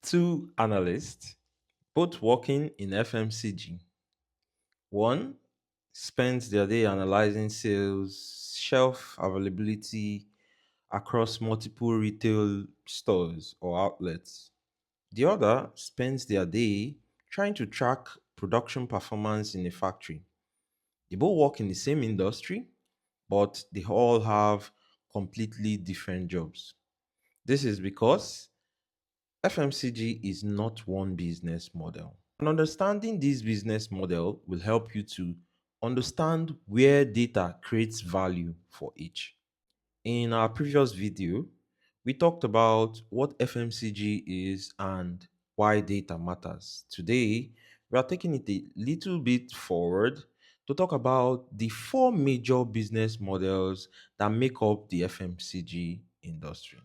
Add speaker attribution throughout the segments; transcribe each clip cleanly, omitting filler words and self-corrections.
Speaker 1: Two analysts, both working in FMCG. One spends their day analyzing sales, shelf availability across multiple retail stores or outlets. The other spends their day trying to track production performance in a factory. They both work in the same industry, but they all have completely different jobs. This is because FMCG is not one business model. And understanding this business model will help you to understand where data creates value for each. In our previous video, we talked about what FMCG is and why data matters. Today, we are taking it a little bit forward to talk about the four major business models that make up the FMCG industry.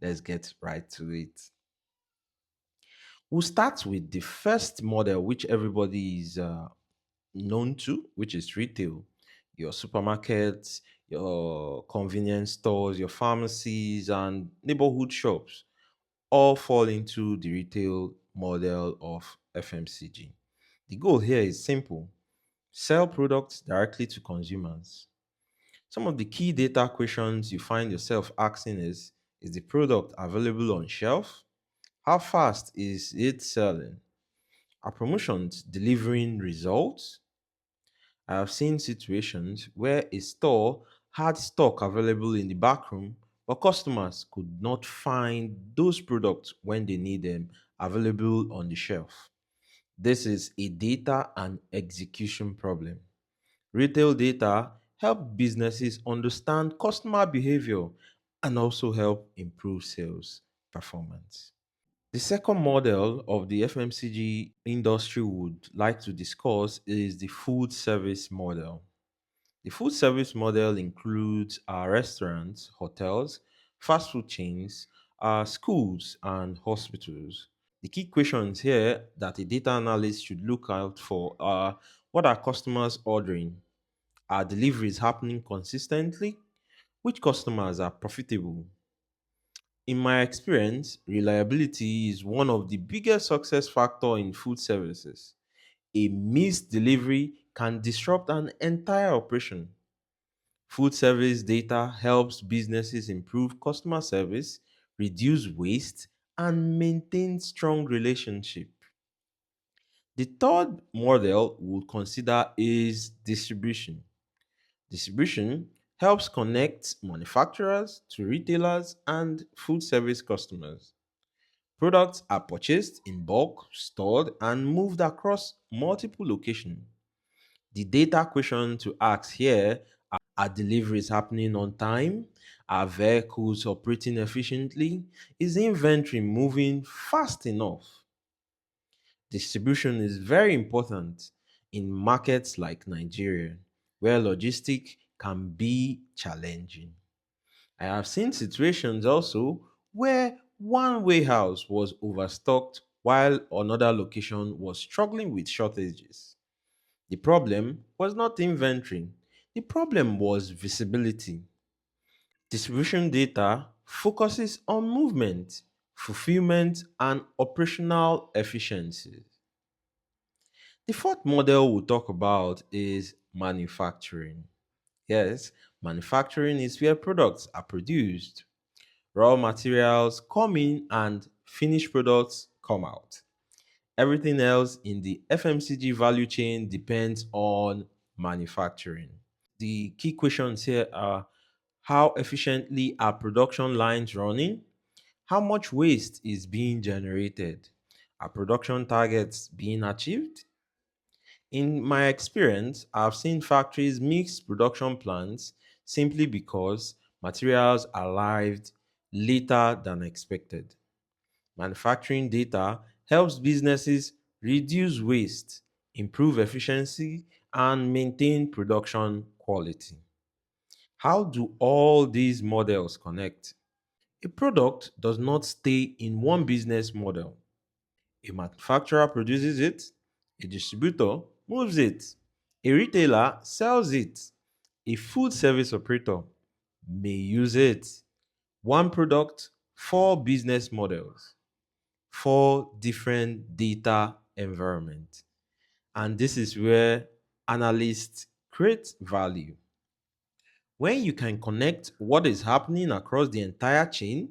Speaker 1: Let's get right to it. We'll start with the first model, which everybody is known to, which is retail. Your supermarkets, your convenience stores, your pharmacies, and neighborhood shops all fall into the retail model of FMCG. The goal here is simple: sell products directly to consumers. Some of the key data questions you find yourself asking is the product available on shelf? How fast is it selling? Are promotions delivering results? I have seen situations where a store had stock available in the back room, but customers could not find those products when they need them available on the shelf. This is a data and execution problem. Retail data help businesses understand customer behavior and also help improve sales performance. The second model of the FMCG industry would like to discuss is the food service model. The food service model includes our restaurants, hotels, fast food chains, schools, and hospitals. The key questions here that a data analyst should look out for are: what are customers ordering? Are deliveries happening consistently? Which customers are profitable? In my experience, reliability is one of the biggest success factor in food services. A missed delivery can disrupt an entire operation. Food service data helps businesses improve customer service, reduce waste, and maintain strong relationship. The third model we'll consider is distribution. Distribution helps connect manufacturers to retailers and food service customers. Products are purchased in bulk, stored, and moved across multiple locations. The data question to ask here are deliveries happening on time? Are vehicles operating efficiently? Is inventory moving fast enough? Distribution is very important in markets like Nigeria, where logistics can be challenging. I have seen situations also where one warehouse was overstocked while another location was struggling with shortages. The problem was not inventory, the problem was visibility. Distribution data focuses on movement, fulfillment, and operational efficiency. The fourth model we'll talk about is manufacturing. Yes, manufacturing is where products are produced. Raw materials come in and finished products come out. Everything else in the FMCG value chain depends on manufacturing. The key questions here are: how efficiently are production lines running? How much waste is being generated? Are production targets being achieved? In my experience, I've seen factories mix production plans simply because materials arrived later than expected. Manufacturing data helps businesses reduce waste, improve efficiency, and maintain production quality. How do all these models connect? A product does not stay in one business model. A manufacturer produces it, a distributor moves it, a retailer sells it, a food service operator may use it. One product, four business models. four different data environments. And this is where analysts create value. When you can connect what is happening across the entire chain,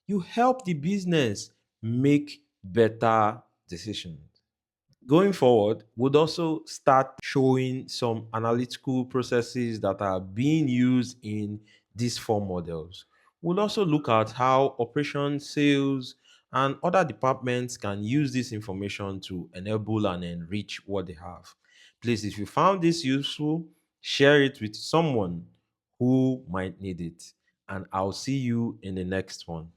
Speaker 1: you help the business make better decisions. Going forward, we'd also start showing some analytical processes that are being used in these four models. We'll also look at how operations, sales, and other departments can use this information to enable and enrich what they have. Please, if you found this useful, share it with someone who might need it. And I'll see you in the next one.